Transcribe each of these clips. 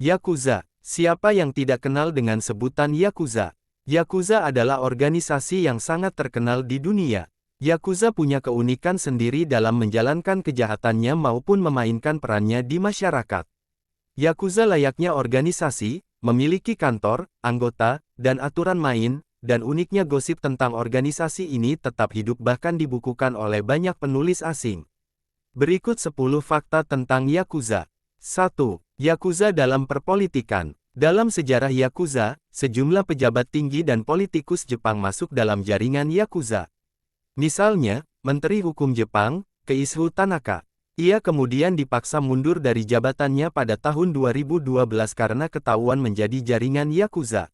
Yakuza. Siapa yang tidak kenal dengan sebutan Yakuza? Yakuza adalah organisasi yang sangat terkenal di dunia. Yakuza punya keunikan sendiri dalam menjalankan kejahatannya maupun memainkan perannya di masyarakat. Yakuza layaknya organisasi, memiliki kantor, anggota, dan aturan main, dan uniknya gosip tentang organisasi ini tetap hidup bahkan dibukukan oleh banyak penulis asing. Berikut 10 fakta tentang Yakuza. 1. Yakuza dalam perpolitikan. Dalam sejarah Yakuza, sejumlah pejabat tinggi dan politikus Jepang masuk dalam jaringan Yakuza. Misalnya, Menteri Hukum Jepang, Keisuke Tanaka. Ia kemudian dipaksa mundur dari jabatannya pada tahun 2012 karena ketahuan menjadi jaringan Yakuza.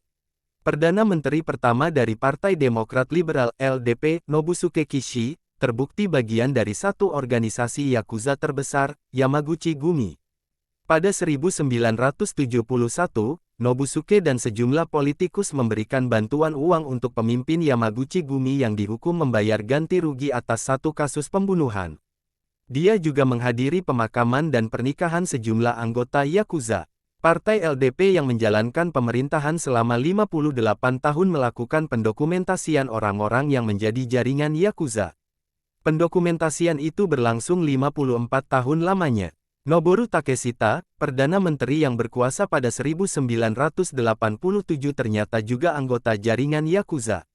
Perdana Menteri pertama dari Partai Demokrat Liberal (LDP), Nobusuke Kishi, terbukti bagian dari satu organisasi Yakuza terbesar, Yamaguchi Gumi. Pada 1971, Nobusuke dan sejumlah politikus memberikan bantuan uang untuk pemimpin Yamaguchi Gumi yang dihukum membayar ganti rugi atas satu kasus pembunuhan. Dia juga menghadiri pemakaman dan pernikahan sejumlah anggota Yakuza. Partai LDP yang menjalankan pemerintahan selama 58 tahun melakukan pendokumentasian orang-orang yang menjadi jaringan Yakuza. Pendokumentasian itu berlangsung 54 tahun lamanya. Noboru Takeshita, Perdana Menteri yang berkuasa pada 1987 ternyata juga anggota jaringan Yakuza.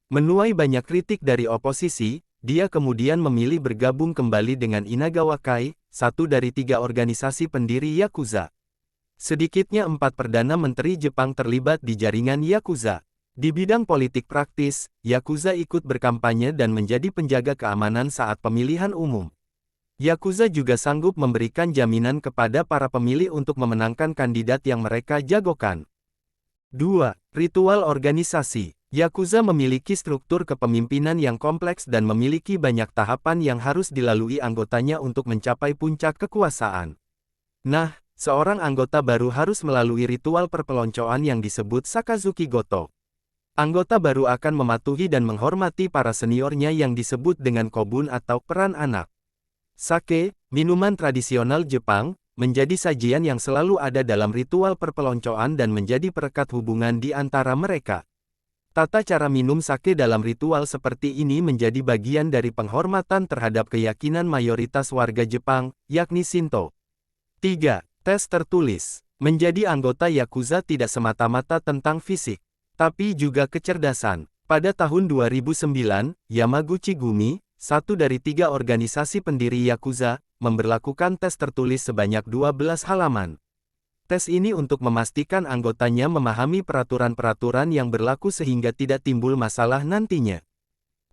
Menuai banyak kritik dari oposisi, dia kemudian memilih bergabung kembali dengan Inagawa Kai, satu dari 3 organisasi pendiri Yakuza. Sedikitnya 4 Perdana Menteri Jepang terlibat di jaringan Yakuza. Di bidang politik praktis, Yakuza ikut berkampanye dan menjadi penjaga keamanan saat pemilihan umum. Yakuza juga sanggup memberikan jaminan kepada para pemilih untuk memenangkan kandidat yang mereka jagokan. 2. Ritual organisasi. Yakuza memiliki struktur kepemimpinan yang kompleks dan memiliki banyak tahapan yang harus dilalui anggotanya untuk mencapai puncak kekuasaan. Nah, seorang anggota baru harus melalui ritual perpeloncoan yang disebut Sakazuki Goto. Anggota baru akan mematuhi dan menghormati para seniornya yang disebut dengan kobun atau peran anak. Sake, minuman tradisional Jepang, menjadi sajian yang selalu ada dalam ritual perpeloncoan dan menjadi perekat hubungan di antara mereka. Tata cara minum sake dalam ritual seperti ini menjadi bagian dari penghormatan terhadap keyakinan mayoritas warga Jepang, yakni Shinto. 3. Tes tertulis. Menjadi anggota Yakuza tidak semata-mata tentang fisik, tapi juga kecerdasan. Pada tahun 2009, Yamaguchi Gumi, satu dari 3 organisasi pendiri Yakuza, memberlakukan tes tertulis sebanyak 12 halaman. Tes ini untuk memastikan anggotanya memahami peraturan-peraturan yang berlaku sehingga tidak timbul masalah nantinya.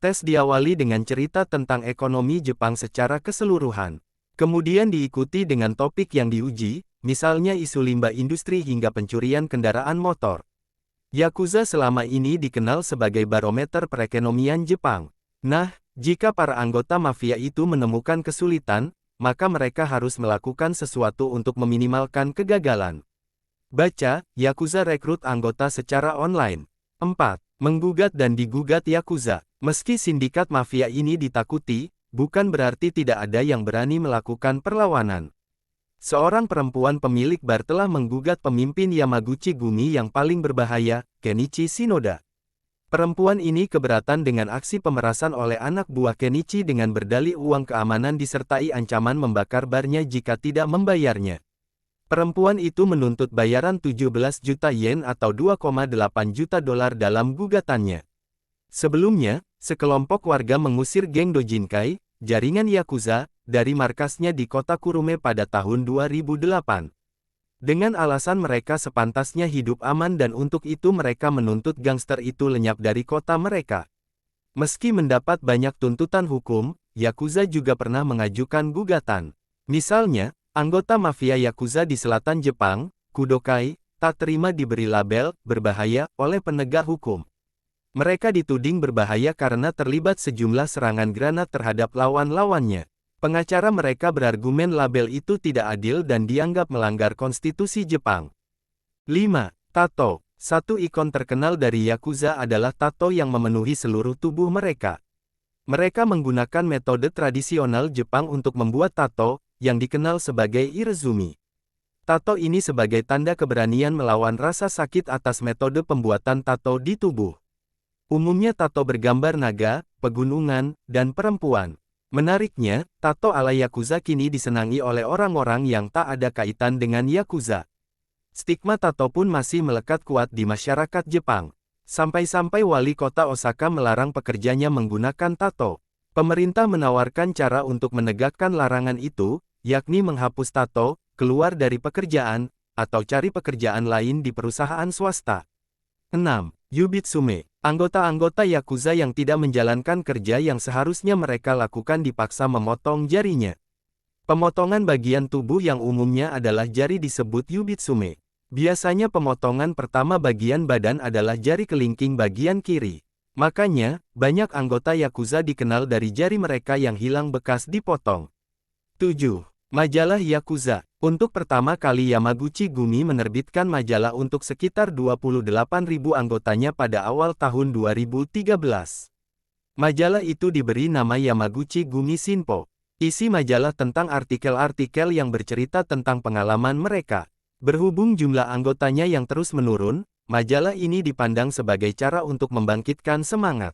Tes diawali dengan cerita tentang ekonomi Jepang secara keseluruhan. Kemudian diikuti dengan topik yang diuji, misalnya isu limbah industri hingga pencurian kendaraan motor. Yakuza selama ini dikenal sebagai barometer perekonomian Jepang. Nah, jika para anggota mafia itu menemukan kesulitan, maka mereka harus melakukan sesuatu untuk meminimalkan kegagalan. Baca, Yakuza rekrut anggota secara online. 4. Menggugat dan digugat Yakuza. Meski sindikat mafia ini ditakuti, bukan berarti tidak ada yang berani melakukan perlawanan. Seorang perempuan pemilik bar telah menggugat pemimpin Yamaguchi Gumi yang paling berbahaya, Kenichi Shinoda. Perempuan ini keberatan dengan aksi pemerasan oleh anak buah Kenichi dengan berdalih uang keamanan disertai ancaman membakar barnya jika tidak membayarnya. Perempuan itu menuntut bayaran 17 juta yen atau 2,8 juta dolar dalam gugatannya. Sebelumnya, sekelompok warga mengusir geng Dojinkai, jaringan Yakuza, dari markasnya di kota Kurume pada tahun 2008. Dengan alasan mereka sepantasnya hidup aman dan untuk itu mereka menuntut gangster itu lenyap dari kota mereka. Meski mendapat banyak tuntutan hukum, Yakuza juga pernah mengajukan gugatan. Misalnya, anggota mafia Yakuza di selatan Jepang, Kudokai, tak terima diberi label berbahaya oleh penegak hukum. Mereka dituding berbahaya karena terlibat sejumlah serangan granat terhadap lawan-lawannya. Pengacara mereka berargumen label itu tidak adil dan dianggap melanggar konstitusi Jepang. 5. Tato. Satu ikon terkenal dari Yakuza adalah tato yang memenuhi seluruh tubuh mereka. Mereka menggunakan metode tradisional Jepang untuk membuat tato, yang dikenal sebagai irezumi. Tato ini sebagai tanda keberanian melawan rasa sakit atas metode pembuatan tato di tubuh. Umumnya tato bergambar naga, pegunungan, dan perempuan. Menariknya, tato ala Yakuza kini disenangi oleh orang-orang yang tak ada kaitan dengan Yakuza. Stigma tato pun masih melekat kuat di masyarakat Jepang. Sampai-sampai wali kota Osaka melarang pekerjanya menggunakan tato. Pemerintah menawarkan cara untuk menegakkan larangan itu, yakni menghapus tato, keluar dari pekerjaan, atau cari pekerjaan lain di perusahaan swasta. 6. Yubitsume. Anggota-anggota Yakuza yang tidak menjalankan kerja yang seharusnya mereka lakukan dipaksa memotong jarinya. Pemotongan bagian tubuh yang umumnya adalah jari disebut yubitsume. Biasanya pemotongan pertama bagian badan adalah jari kelingking bagian kiri. Makanya, banyak anggota Yakuza dikenal dari jari mereka yang hilang bekas dipotong. 7. Majalah Yakuza. Untuk pertama kali Yamaguchi Gumi menerbitkan majalah untuk sekitar 28.000 anggotanya pada awal tahun 2013. Majalah itu diberi nama Yamaguchi Gumi Shinpo. Isi majalah tentang artikel-artikel yang bercerita tentang pengalaman mereka. Berhubung jumlah anggotanya yang terus menurun, majalah ini dipandang sebagai cara untuk membangkitkan semangat.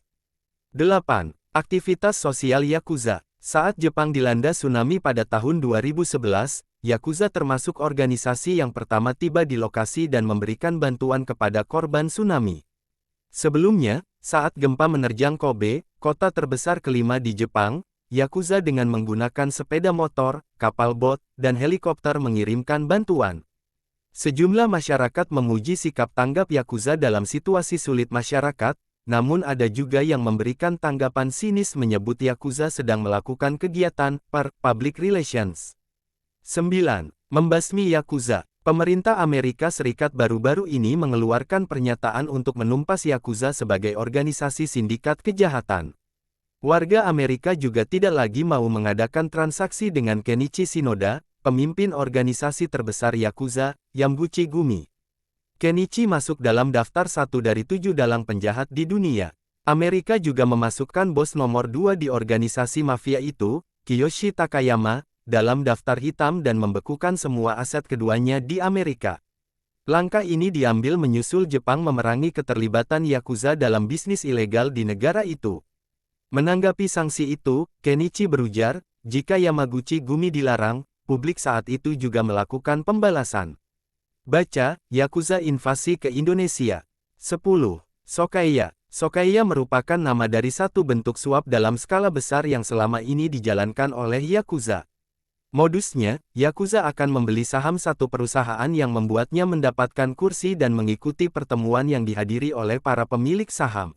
8. Aktivitas sosial Yakuza. Saat Jepang dilanda tsunami pada tahun 2011, Yakuza termasuk organisasi yang pertama tiba di lokasi dan memberikan bantuan kepada korban tsunami. Sebelumnya, saat gempa menerjang Kobe, kota terbesar kelima di Jepang, Yakuza dengan menggunakan sepeda motor, kapal bot, dan helikopter mengirimkan bantuan. Sejumlah masyarakat memuji sikap tanggap Yakuza dalam situasi sulit masyarakat, namun ada juga yang memberikan tanggapan sinis menyebut Yakuza sedang melakukan kegiatan public relations. 9. Membasmi Yakuza. Pemerintah Amerika Serikat baru-baru ini mengeluarkan pernyataan untuk menumpas Yakuza sebagai organisasi sindikat kejahatan. Warga Amerika juga tidak lagi mau mengadakan transaksi dengan Kenichi Shinoda, pemimpin organisasi terbesar Yakuza, Yamaguchi Gumi. Kenichi masuk dalam daftar 1 dari 7 dalang penjahat di dunia. Amerika juga memasukkan bos nomor 2 di organisasi mafia itu, Kiyoshi Takayama, dalam daftar hitam dan membekukan semua aset keduanya di Amerika. Langkah ini diambil menyusul Jepang memerangi keterlibatan Yakuza dalam bisnis ilegal di negara itu. Menanggapi sanksi itu, Kenichi berujar, jika Yamaguchi Gumi dilarang, publik saat itu juga melakukan pembalasan. Baca, Yakuza invasi ke Indonesia. 10. Sokaiya. Sokaiya merupakan nama dari satu bentuk suap dalam skala besar yang selama ini dijalankan oleh Yakuza. Modusnya, Yakuza akan membeli saham satu perusahaan yang membuatnya mendapatkan kursi dan mengikuti pertemuan yang dihadiri oleh para pemilik saham.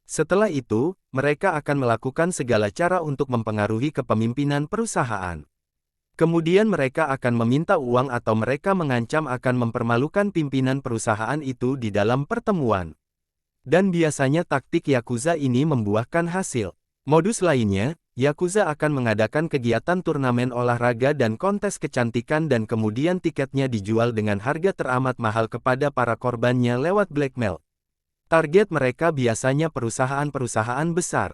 Setelah itu, mereka akan melakukan segala cara untuk mempengaruhi kepemimpinan perusahaan. Kemudian mereka akan meminta uang atau mereka mengancam akan mempermalukan pimpinan perusahaan itu di dalam pertemuan. Dan biasanya taktik Yakuza ini membuahkan hasil. Modus lainnya, Yakuza akan mengadakan kegiatan turnamen olahraga dan kontes kecantikan dan kemudian tiketnya dijual dengan harga teramat mahal kepada para korbannya lewat blackmail. Target mereka biasanya perusahaan-perusahaan besar.